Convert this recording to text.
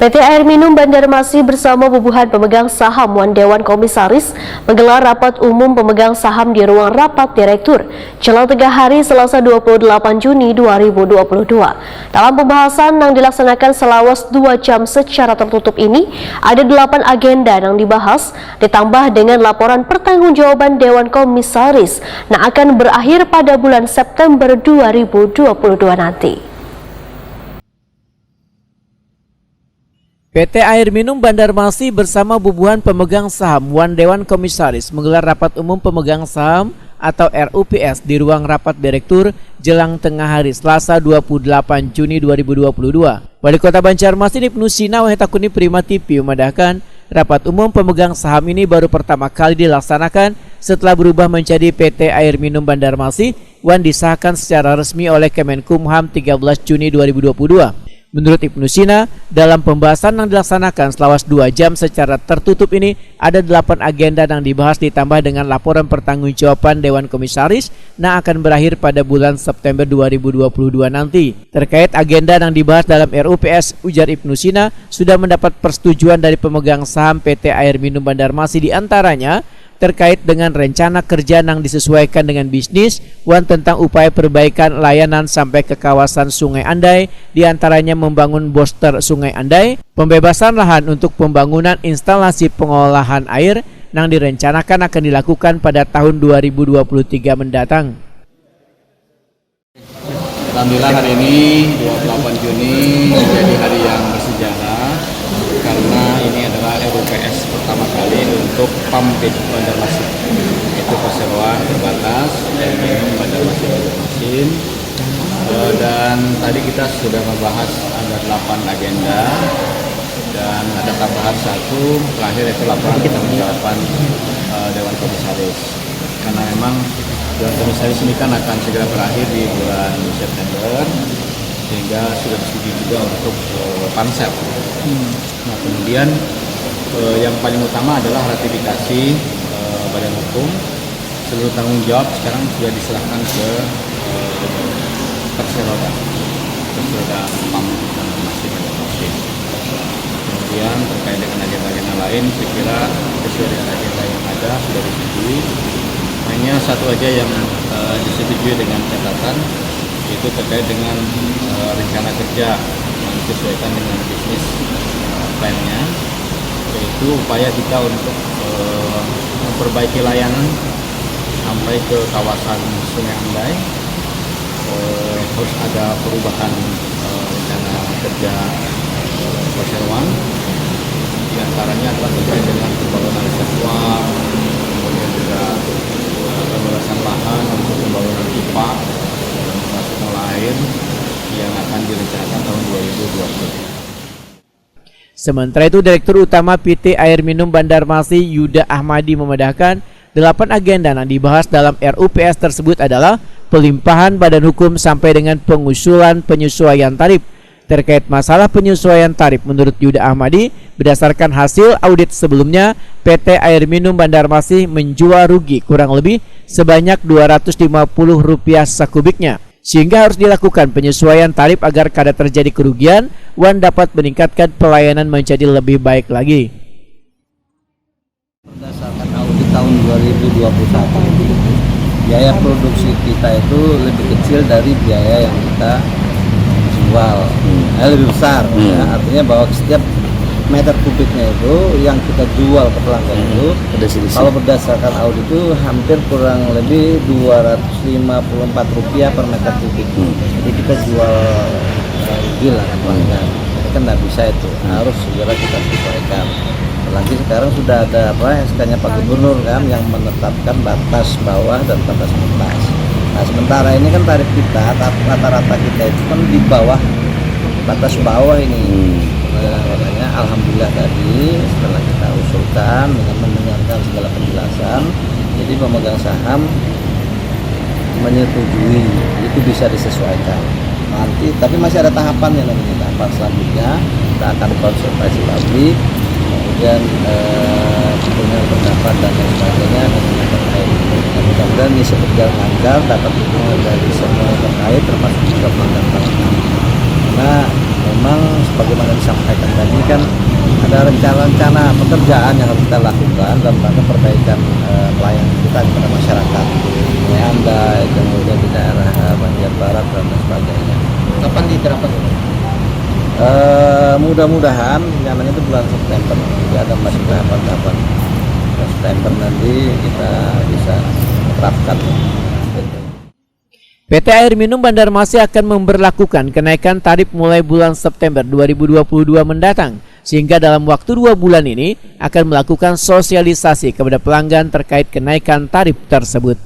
PT Air Minum Banjarmasin bersama bubuhan pemegang saham Dewan Komisaris menggelar rapat umum pemegang saham di ruang rapat direktur jelang tengah hari Selasa 28 Juni 2022. Dalam pembahasan yang dilaksanakan selawas 2 jam secara tertutup ini, ada 8 agenda yang dibahas, ditambah dengan laporan pertanggungjawaban Dewan Komisaris yang akan berakhir pada bulan September 2022 nanti. PT Air Minum Banjarmasin bersama bubuhan pemegang saham Dewan Komisaris menggelar rapat umum pemegang saham atau RUPS di ruang rapat direktur jelang tengah hari Selasa 28 Juni 2022. Wali Kota Banjarmasin Ibnu Sina Wahetakuni Prima TV memadahkan rapat umum pemegang saham ini baru pertama kali dilaksanakan setelah berubah menjadi PT Air Minum Banjarmasin yang disahkan secara resmi oleh Kemenkumham 13 Juni 2022. Menurut Ibnu Sina, dalam pembahasan yang dilaksanakan selawas 2 jam secara tertutup ini, ada 8 agenda yang dibahas ditambah dengan laporan pertanggungjawaban Dewan Komisaris yang akan berakhir pada bulan September 2022 nanti. Terkait agenda yang dibahas dalam RUPS, ujar Ibnu Sina, sudah mendapat persetujuan dari pemegang saham PT Air Minum Banjarmasin, di antaranya terkait dengan rencana kerja yang disesuaikan dengan bisnis, tentang upaya perbaikan layanan sampai ke kawasan Sungai Andai, diantaranya membangun booster Sungai Andai, pembebasan lahan untuk pembangunan instalasi pengolahan air yang direncanakan akan dilakukan pada tahun 2023 mendatang. Alhamdulillah hari ini 28 Juni menjadi hari yang bersejarah karena ini adalah RUPS pertama kali untuk PAM Banjarmasin, yaitu perseroan terbatas Air Minum Banjarmasin. Dan tadi kita sudah membahas ada 8 agenda dan ada tambahan 1 terakhir, yaitu laporan pertanggungjawaban Dewan Komisaris. Karena memang Dewan Komisaris ini kan akan segera berakhir di bulan September, sehingga sudah disetujui juga untuk pansel. Nah, kemudian yang paling utama adalah ratifikasi Badan Hukum. Seluruh tanggung jawab sekarang sudah diserahkan ke Perseroda PAM Banjarmasin. Kemudian terkait dengan agenda-agenda lain, saya kira sesuai dengan agenda yang ada sudah disetujui. Hanya satu aja yang disetujui dengan catatan, yaitu terkait dengan rencana kerja yang disesuaikan dengan bisnis plan-nya, yaitu upaya kita untuk memperbaiki layanan sampai ke kawasan Sungai Andai. Harus ada perubahan rencana kerja perseroan, di antaranya adalah terkait dengan pembangunan reservoir, kemudian juga pembebasan lahan untuk pembangunan pipa dan lain yang akan direncanakan tahun 2020. Sementara itu, Direktur Utama PT Air Minum Banjarmasin Yuda Ahmadi memedahkan 8 agenda yang dibahas dalam RUPS tersebut adalah pelimpahan badan hukum sampai dengan pengusulan penyesuaian tarif. Terkait masalah penyesuaian tarif, menurut Yuda Ahmadi, berdasarkan hasil audit sebelumnya, PT Air Minum Banjarmasin menjual rugi kurang lebih sebanyak Rp250 sekubiknya, sehingga harus dilakukan penyesuaian tarif agar kada terjadi kerugian dapat meningkatkan pelayanan menjadi lebih baik lagi. Berdasarkan audit tahun 2021, biaya produksi kita itu lebih kecil dari biaya yang kita jual, lebih besar. Ya, artinya bahwa setiap meter kubiknya itu yang kita jual ke pelanggan itu, kalau berdasarkan audit itu hampir kurang lebih Rp254 per meter kubik. Jadi kita jual rugi lah ke pelanggan. Itu kan nggak bisa, itu harus segera kita sesuaikan. Apalagi sekarang sudah ada SK-nya Pak Gubernur kan yang menetapkan batas bawah dan batas atas. Nah, sementara ini kan tarif kita rata-rata kita itu kan di bawah batas bawah ini. Makanya alhamdulillah tadi setelah kita usulkan dengan mendengarkan segala penjelasan, jadi pemegang saham menyetujui itu bisa disesuaikan. Nanti tapi masih ada tahapan yang namanya tahapan selanjutnya, kita akan konsultasi publik, kemudian dengan pendapat dan lain sebagainya dengan terkait. Mudah-mudahan ini berjalan lancar, dapat dukungan dari semua yang terkait, termasuk juga pelanggan. Karena memang sebagaimana disampaikan tadi kan ada rencana-rencana pekerjaan yang harus kita lakukan dalam rangka perbaikan pelayanan kita kepada masyarakat. Ya, Anda kemudian di daerah Banjar Barat dan sebagainya. Kapan diterapkan? Mudah-mudahan rencananya itu bulan September. Jadi ada masih tahapan-tahapan. September nanti kita bisa terapkan. PT Air Minum Banjarmasin akan memberlakukan kenaikan tarif mulai bulan September 2022 mendatang, sehingga dalam waktu 2 bulan ini akan melakukan sosialisasi kepada pelanggan terkait kenaikan tarif tersebut.